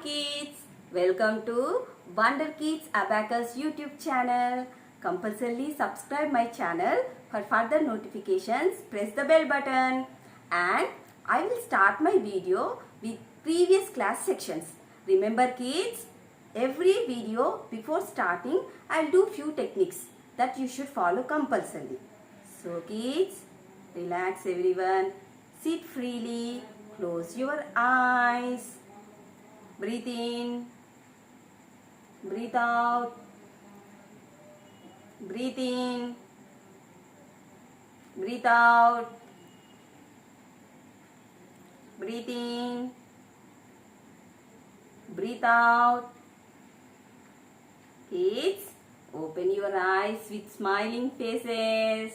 kids, welcome to Wonder Kids Abacus YouTube channel. Compulsorily subscribe my channel for further notifications. Press the bell button and I will start my video with previous class sections. Remember kids, every video before starting I'll do few techniques that you should follow compulsorily. So kids, relax everyone, sit freely, close your eyes. Breathe in, breathe out, breathe in, breathe out, breathe in, breathe out. Kids, open your eyes with smiling faces.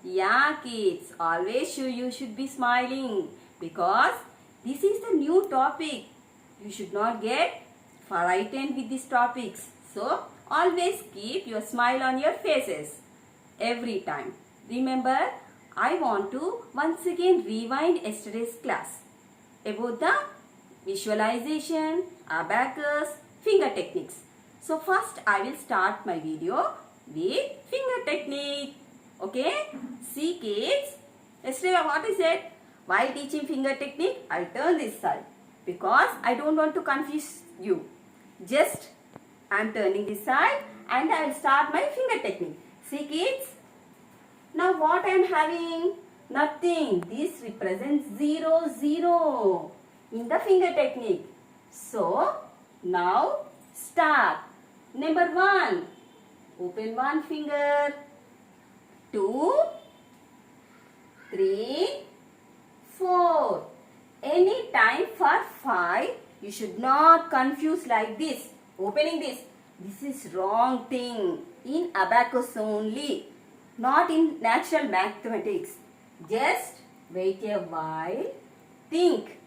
Yeah kids, always you should be smiling because this is the new topic. You should not get frightened with these topics. So, always keep your smile on your faces every time. Remember, I want to once again rewind yesterday's class about the visualization, abacus, finger techniques. So, first I will start my video with finger technique. Okay? See kids, yesterday what I said, while teaching finger technique, I'll turn this side. Because I don't want to confuse you. Just I am turning this side and I will start my finger technique. See kids? Now what I am having? Nothing. This represents 0, 0 in the finger technique. So now start. Number 1. Open one finger. 2, 3, 4. Any time for 5, you should not confuse like this. Opening this. This is wrong thing. In abacus only. Not in natural mathematics. Just wait a while. Think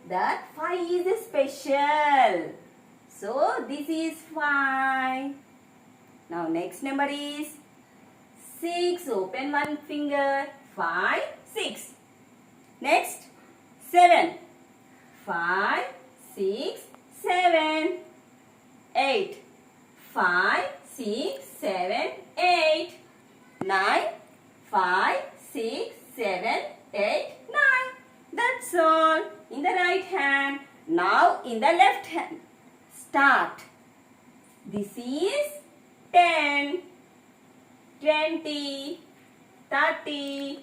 that 5 is a special. So this is 5. Now next number is 6. Open one finger. 5, 6. Next 7. 5, 6, 7. 8. 5, 6, 7, 8. 9. 5, 6, 7, 8, 9. That's all. In the right hand. Now in the left hand. Start. This is 10, 20, 30,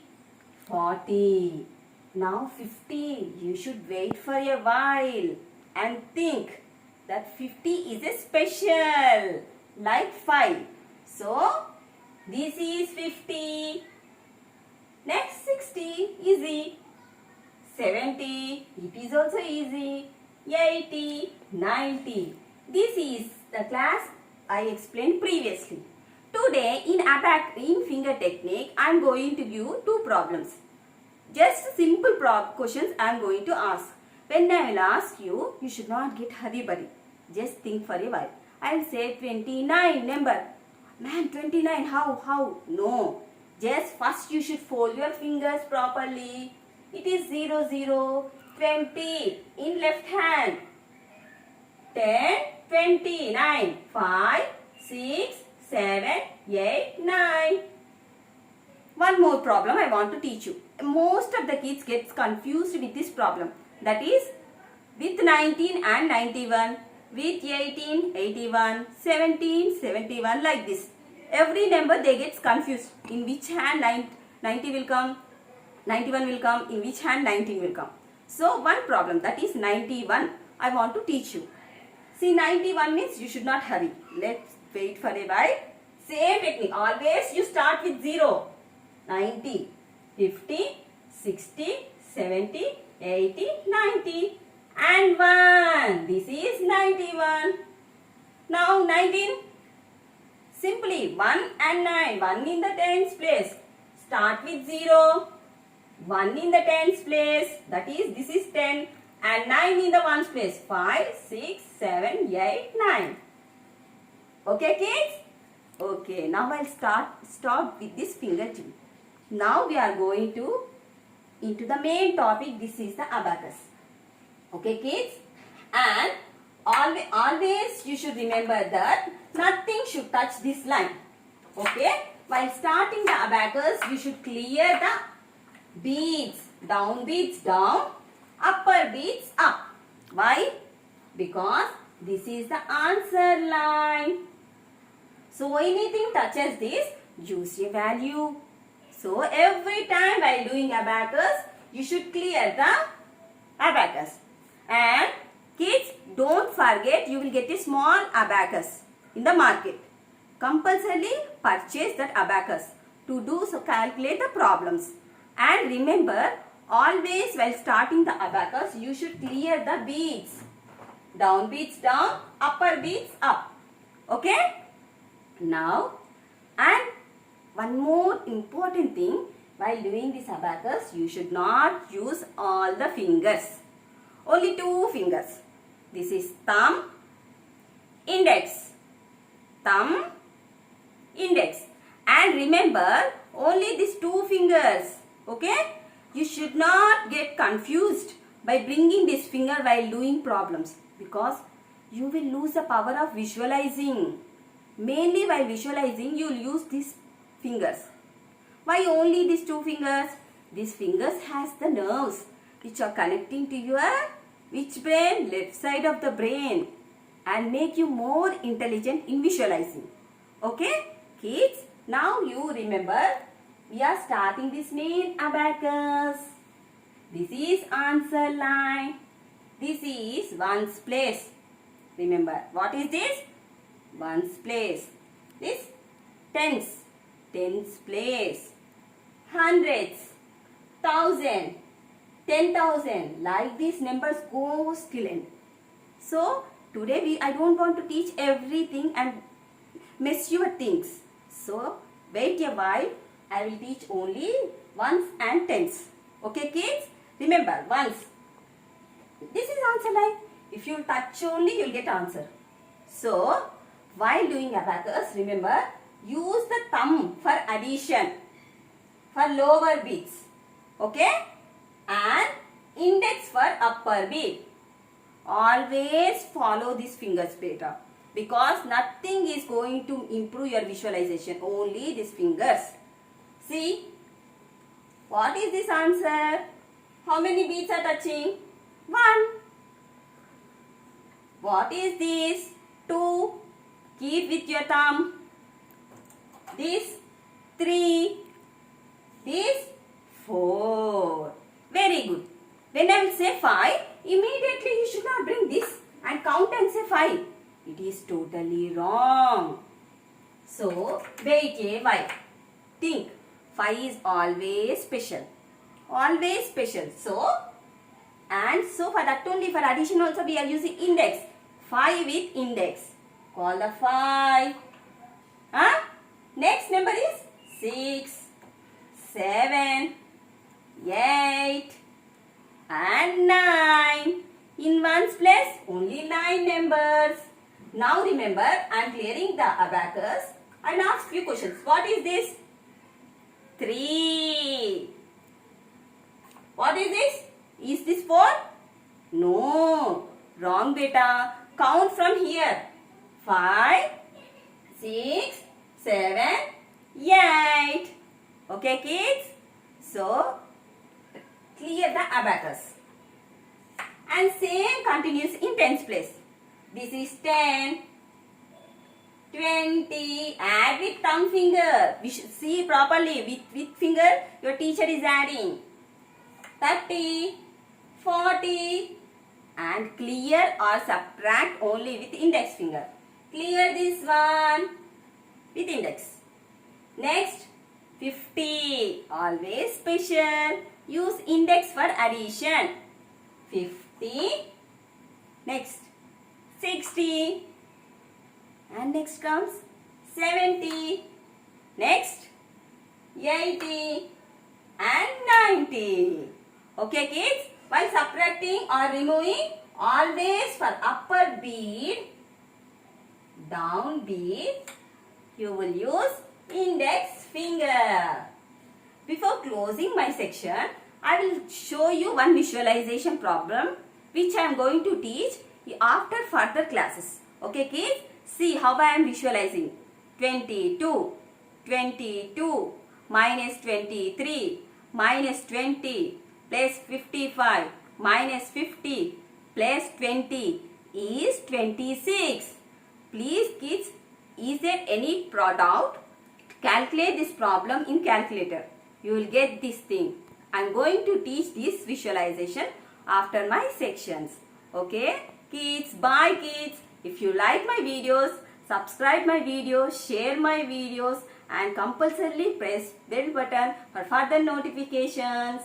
40. Now 50. You should wait for a while and think that 50 is a special like 5. So this is 50. Next 60. Easy. 70. It is also easy. 80. 90. This is the class I explained previously. Today in finger technique I am going to give two problems. Just simple questions I am going to ask. When I will ask you, you should not get hurry-burry. Just think for a while. I will say 29 number. Man, 29, how? No. Just first you should fold your fingers properly. It is 0, 0, 20 in left hand. 10, 20, 9, 5, 6, 7, 8, 9. One more problem I want to teach you. Most of the kids gets confused with this problem. That is with 19 and 91, with 18, 81, 17, 71 like this. Every number they gets confused. In which hand 90 will come, 91 will come, in which hand 19 will come. So one problem, that is 91, I want to teach you. See, 91 means you should not hurry. Let's wait for a while. Same technique. Always you start with 0. 90, 50, 60, 70, 80, 90 and 1. This is 91. Now 19. Simply 1 and 9. 1 in the tens place. Start with 0. 1 in the tens place. That is, this is 10. And 9 in the ones place. 5, 6, 7, 8, 9. Okay kids? Okay, now I'll start with this finger tip. Now we are going into the main topic. This is the abacus. Okay kids? And always you should remember that nothing should touch this line. Okay? While starting the abacus, you should clear the beads. Down beads down, upper beads up. Why? Because this is the answer line. So anything touches this, use a value. So every time while doing abacus, you should clear the abacus. And kids, don't forget, you will get a small abacus in the market. Compulsorily purchase that abacus to do so calculate the problems. And remember, always while starting the abacus, you should clear the beads. Down beads down, upper beads up. Okay? Now, and one more important thing, while doing this abacus, you should not use all the fingers. Only 2 fingers. This is thumb, index. Thumb, index. And remember, only these 2 fingers. Okay? You should not get confused by bringing this finger while doing problems, because you will lose the power of visualizing. Mainly while visualizing, you will use these fingers. Why only these 2 fingers? These fingers has the nerves which are connecting to your which brain? Left side of the brain, and make you more intelligent in visualizing. Okay? Kids, now you remember, we are starting this main abacus. This is answer line. This is ones place. Remember, what is this? Ones place. This tens. Tens place. Hundreds. Thousand. 10,000. Like these numbers goes till end. So, today I don't want to teach everything and mess your things. So, wait a while. I will teach only ones and tens. Okay, kids? Remember, ones. This is answer line. If you touch only, you will get answer. So, while doing abacus, remember, use the thumb for addition, for lower beads. Okay? And index for upper bead. Always follow these fingers better, because nothing is going to improve your visualization. Only these fingers. See, what is this answer? How many beads are touching? 1. What is this? 2. Keep with your thumb. This 3. This 4. Very good. When I will say 5, immediately you should not bring this and count and say 5. It is totally wrong. So, wait a while. Think. 5 is always special. Always special. So, for that only, for addition also we are using index. 5 with index. Call the 5. Next number is 6, 7, 8 and 9. In ones place, only 9 numbers. Now remember, I am clearing the abacus and ask few questions. What is this? 3. What is this? Is this 4? No. Wrong, beta. Count from here. 5, 6, 7, 8. Okay, kids? So, clear the abacus. And same continues in tens place. This is 10, 20. Add with thumb finger. We should see properly. With finger, your teacher is adding. 30, 40. And clear or subtract only with index finger. Clear this one with index. Next, 50. Always special. Use index for addition. 50. Next, 60. And next comes 70. Next, 80. And 90. Okay, kids? While subtracting or removing, always for upper bead, down bead, you will use index finger. Before closing my section, I will show you one visualization problem which I am going to teach after further classes. Okay kids, see how I am visualizing. 22 minus 23 minus 20 plus 55 minus 50 plus 20 is 26. Please kids, is there any doubt? Calculate this problem in calculator. You will get this thing. I am going to teach this visualization after my sections. Okay kids, bye kids. If you like my videos, subscribe my videos, share my videos and compulsorily press bell button for further notifications.